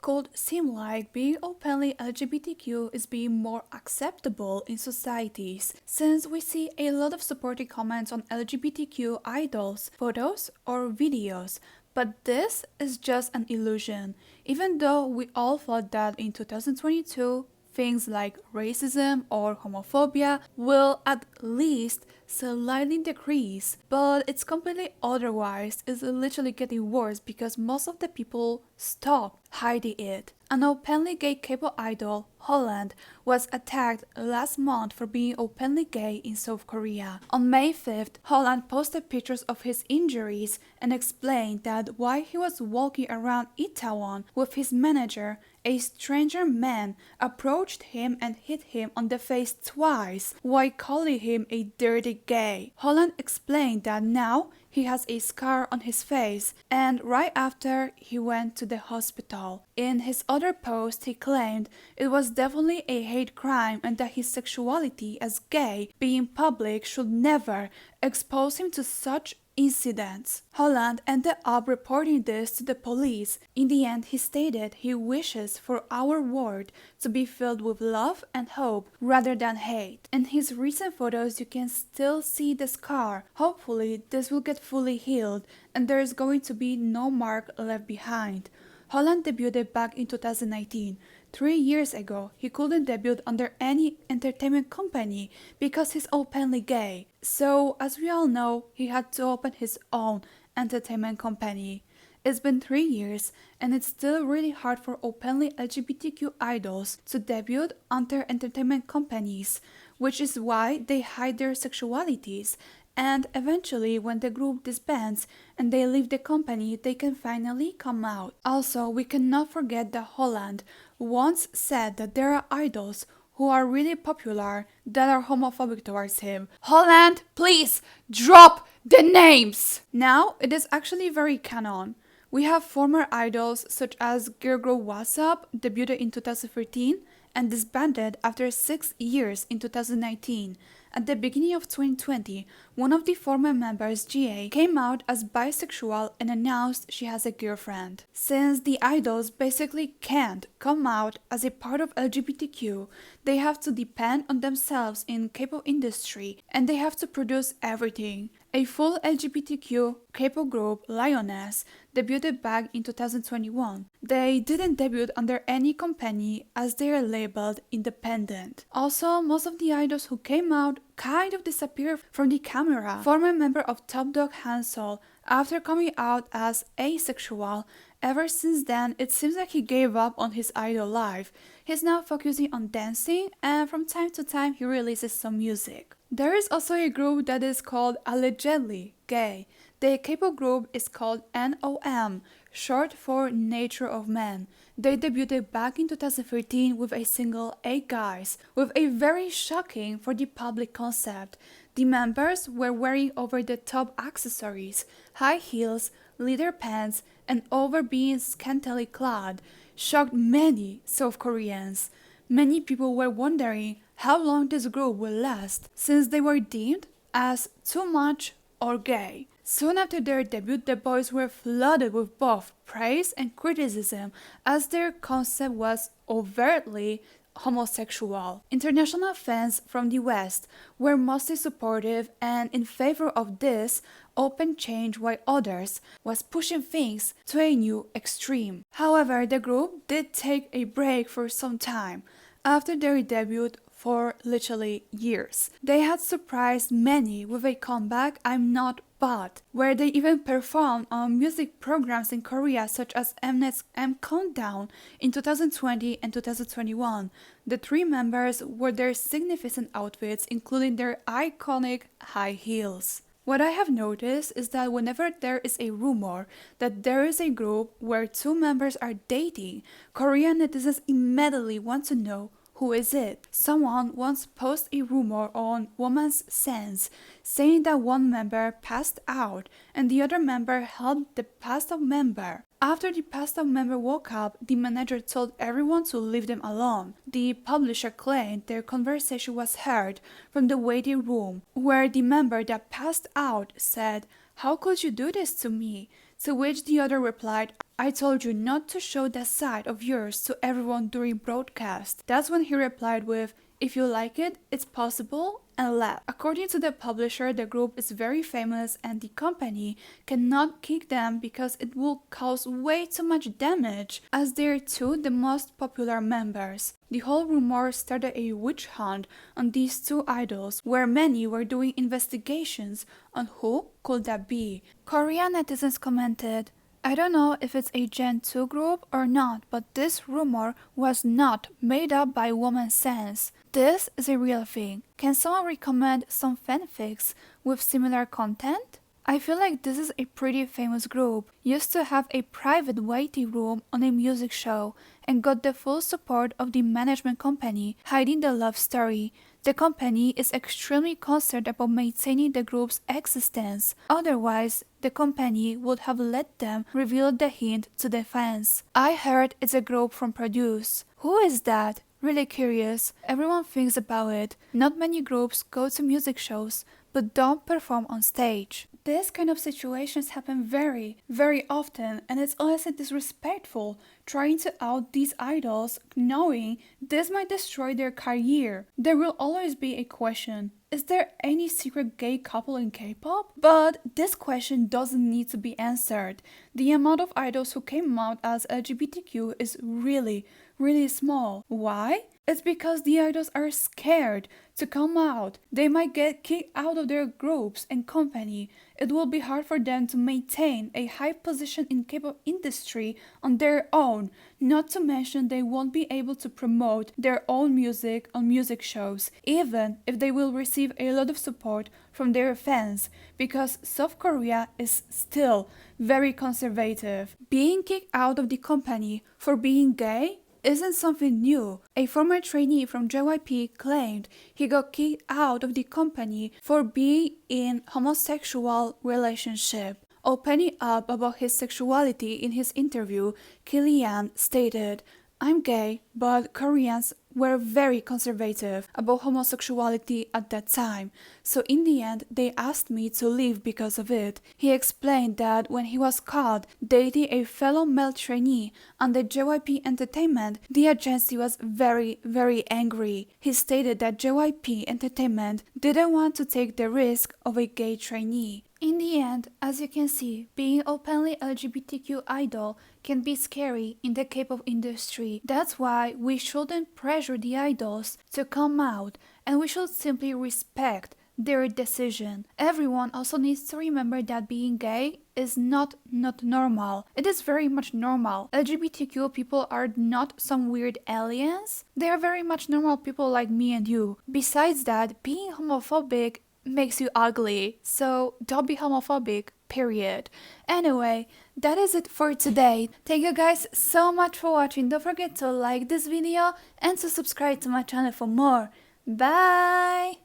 it could seem like being openly LGBTQ is being more acceptable in societies, since we see a lot of supporting comments on LGBTQ idols, photos, or videos. But this is just an illusion, even though we all thought that in 2022, things like racism or homophobia will at least slightly decrease, but it's completely otherwise. It's literally getting worse because most of the people stop hiding it. An openly gay K-pop idol, Holland, was attacked last month for being openly gay in South Korea. On May 5th, Holland posted pictures of his injuries and explained that while he was walking around Itaewon with his manager, a stranger man approached him and hit him on the face twice while calling him a dirty gay. Holland explained that now he has a scar on his face, and right after he went to the hospital. In his other post, he claimed it was definitely a hate crime and that his sexuality as gay being public should never expose him to such incidents. Holland ended up reporting this to the police. In the end, he stated he wishes for our world to be filled with love and hope rather than hate. In his recent photos, you can still see the scar. Hopefully, this will get fully healed and there is going to be no mark left behind. Holland debuted back in 2019. 3 years ago, he couldn't debut under any entertainment company because he's openly gay. So, as we all know, he had to open his own entertainment company. It's been 3 years, and it's still really hard for openly LGBTQ idols to debut under entertainment companies, which is why they hide their sexualities. And eventually, when the group disbands and they leave the company, they can finally come out. Also, we cannot forget that Holland once said that there are idols who are really popular that are homophobic towards him. Holland, please drop the names! Now, it is actually very canon. We have former idols such as Girl Group What's Up, debuted in 2013 and disbanded after 6 years in 2019. At the beginning of 2020, one of the former members, GA, came out as bisexual and announced she has a girlfriend. Since the idols basically can't come out as a part of LGBTQ, they have to depend on themselves in K-pop industry and they have to produce everything. A full LGBTQ K-pop group, Lioness, debuted back in 2021. They didn't debut under any company as they are labeled independent. Also, most of the idols who came out kind of disappeared from the camera. Former member of Top Dog Hansol, after coming out as asexual, ever since then it seems like he gave up on his idol life. He's now focusing on dancing and from time to time he releases some music. There is also a group that is called Allegedly Gay. The K-pop group is called NOM, short for Nature of Man. They debuted back in 2013 with a single 8 Guys, with a very shocking for the public concept. The members were wearing over-the-top accessories, high heels, leather pants, and over being scantily clad, shocked many South Koreans. Many people were wondering how long this group will last, since they were deemed as too much or gay. Soon after their debut, the boys were flooded with both praise and criticism as their concept was overtly homosexual. International fans from the West were mostly supportive and in favor of this open change, while others was pushing things to a new extreme. However, the group did take a break for some time after their debut for literally years. They had surprised many with a comeback, I'm Not But, where they even performed on music programs in Korea such as Mnet's M Countdown in 2020 and 2021. The 3 members wore their significant outfits, including their iconic high heels. What I have noticed is that whenever there is a rumor that there is a group where 2 members are dating, Korean netizens immediately want to know who is it. Someone once posted a rumor on Woman's Sense saying that one member passed out and the other member helped the passed out member. After the passed out member woke up, the manager told everyone to leave them alone. The publisher claimed their conversation was heard from the waiting room, where the member that passed out said, "How could you do this to me? To which the other replied, I told you not to show that side of yours to everyone during broadcast. That's when he replied with, if you like it, it's possible, and laughed. According to the publisher, the group is very famous and the company cannot kick them because it will cause way too much damage, as they're two the most popular members. The whole rumor started a witch hunt on these two idols, where many were doing investigations on who could that be. Korean netizens commented, I don't know if it's a Gen 2 group or not, but this rumor was not made up by woman sense. This is a real thing. Can someone recommend some fanfics with similar content? I feel like this is a pretty famous group, used to have a private waiting room on a music show and got the full support of the management company hiding the love story. The company is extremely concerned about maintaining the group's existence, otherwise the company would have let them reveal the hint to the fans. I heard it's a group from Produce. Who is that? Really curious. Everyone thinks about it. Not many groups go to music shows, but don't perform on stage. This kind of situations happen very, very often, and it's honestly disrespectful trying to out these idols knowing this might destroy their career. There will always be a question. Is there any secret gay couple in K-pop? But this question doesn't need to be answered. The amount of idols who came out as LGBTQ is really, really small. Why? It's because the idols are scared to come out. They might get kicked out of their groups and company. It will be hard for them to maintain a high position in K-pop industry on their own. Not to mention they won't be able to promote their own music on music shows, even if they will receive a lot of support from their fans, because South Korea is still very conservative. Being kicked out of the company for being gay isn't something new. A former trainee from JYP claimed he got kicked out of the company for being in homosexual relationship. Opening up about his sexuality in his interview, Kilian stated, I'm gay, but Koreans were very conservative about homosexuality at that time, so in the end they asked me to leave because of it. He explained that when he was caught dating a fellow male trainee under JYP Entertainment, the agency was very, very angry. He stated that JYP Entertainment didn't want to take the risk of a gay trainee. In the end, as you can see, being openly LGBTQ idol can be scary in the K-pop industry. That's why we shouldn't pressure the idols to come out, and we should simply respect their decision. Everyone also needs to remember that being gay is not normal. It is very much normal. LGBTQ people are not some weird aliens. They are very much normal people like me and you. Besides that, being homophobic makes you ugly, so don't be homophobic, period. Anyway, that is it for today. Thank you guys so much for watching. Don't forget to like this video and to subscribe to my channel for more. Bye!